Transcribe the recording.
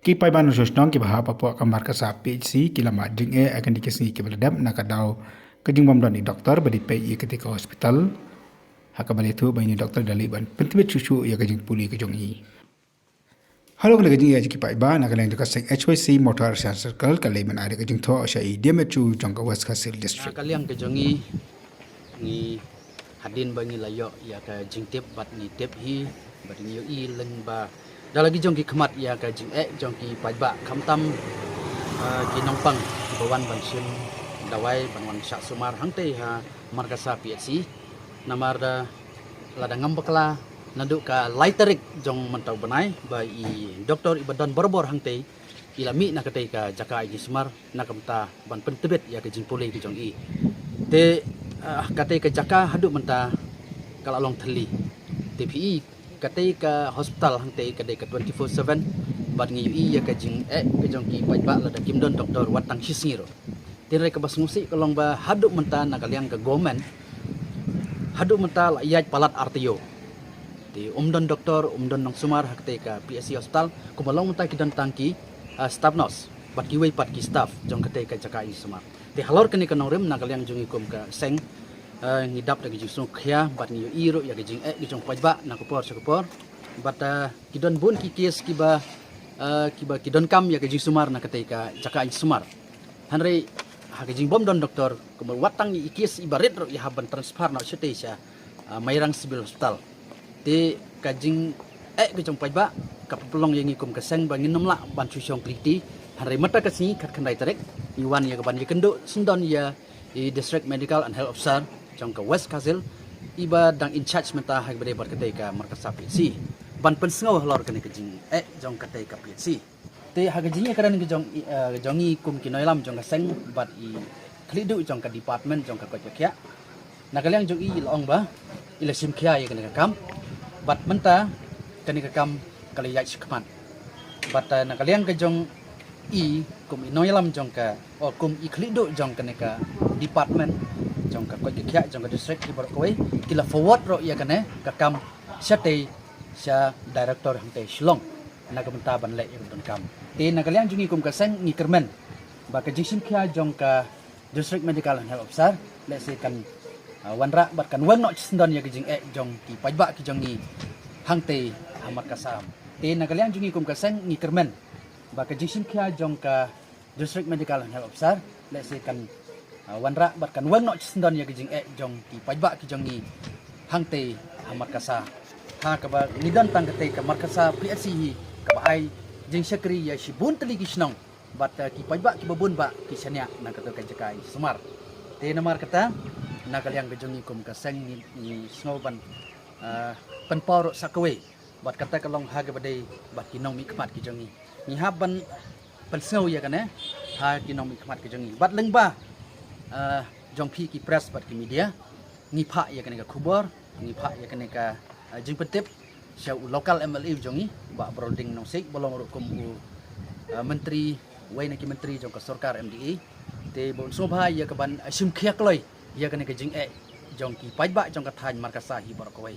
Kipai banu sosnong ki baha papua kamar ka sa PHC ki lama jing akan dikasih ki beladap nakadau kejing bom doni doktor badi PI ketika hospital haka bali tu bani doktor dali ban pentibet cucu ya kejing puli kejong i. Halo kena kejing ya ki pai ba nakaleng dekat sek HYC Motor Science Circle kali man ada kejing tho syai Demetu jongka West Kasil District. Kaliang kejong ni hadin bangi layo ya ka jingtip bat ni tip hi bat ni i leng ba dalagi jong ki khamat ya ka jing jong ki pajba khamtam ki nongpang bawan ban sim dawai ban syak sumar hangte ha markasa PHC namar da lada ngambakla nanduk ka laiterik jong mantau banai ba i doktor ibadan borbor hangte ilami na kate ka jaka i sumar nakamta ban pentebet ya ka jing pole ki jong i te kate ka jaka haduk menta kala long thali TPI kate ka hospital hangte kade ka 24/7 bat ngi ya ka jing ka jong ki pajba la da kimdon doktor watang hisngiro tinre ka basmusi kolong ba haduk menta nakaliang ka gomen haduk menta la yaj palat RTO ti umdon doktor umdon nong sumar hakte ka PSC hospital kumalong menta kidan tangki staff nurse bat ki wei pat ki staff jong kate ka jaka i sumar ti halor kani ka nongrem nakaliang jong ikum ka seng ngidap lagi jusung khia bat ni iro ya gijing gijong pajba nakupor sakupor bat kidon bun kikis kiba kidon kam ya gijing sumar na ketika jaka in sumar hanre ha gijing bom don doktor kumur watang ni ikis ibarit ro ya haban transfer na sete sya mairang civil hospital te kajing gijong pajba kapulong yang ikum keseng bangin nomla ban susong kliti hanre mata kasini kat kandai tarek iwan ya ban yekendo sundon ya di district medical and health officer jong ka West Kasil iba dang in charge menta hag bade bar kadai ka markasa PHC ban pensngau halor kene kejing jong kadai ka PHC te hag jing kadan ke jongi kum kinoilam jong ka seng bat i klidu jong ka department jong ka kya nakaliang jong i long ba ila sim kya ya kene ka kam bat menta kene ka kam kali yai skman bat nakaliang ke jong i kum inoilam jong ka kum i klidu jong kene ka department jong ka kya jong ka district ki bar koi kila forward ro ya kane ka kam sate sya director hangte Shillong na ka benta ban le don kam te na kalian jungi kum ka seng ni kermen ba ka jisim kya jong ka district medical and health officer le se kan wanra bat kan wan no sndon ya jing jong ki pajba ki jong ni hangte hamat kasam te na kalian jungi kum ka seng ni kermen ba ka jisim kya jong ka district medical and health officer le se kan wanra bat kan wan no sndon ya jing jong ki pajba ki jong ni hangte hamat kasa ha ka ba nidan tang kate ka markasa PHC hi ka ba ai jing sekri ya shibun teli ki snong bat ki pajba ki babun ba ki sanya na ka ka jakai sumar te namar kata na kaliang gejong ni kum ka seng ni snoban penpor sakwe bat kata kalong ha ga bade bat ki nong mi kmat ki jong ni haban pensau ya kan ha ki nong mi kmat ki jong ni bat lengba jong pi ki press bat ki media ni pha ya kan ka khubor ni pha ya kan ka jing petip sya local MLA jong ni ba broading nong sik bolong kum menteri wai na ki menteri jong ka sarkar MDA te bon sobha ya ka ban sim khia kloi ya kan ka jing jong ki pajba jong ka than markasa hi bar koi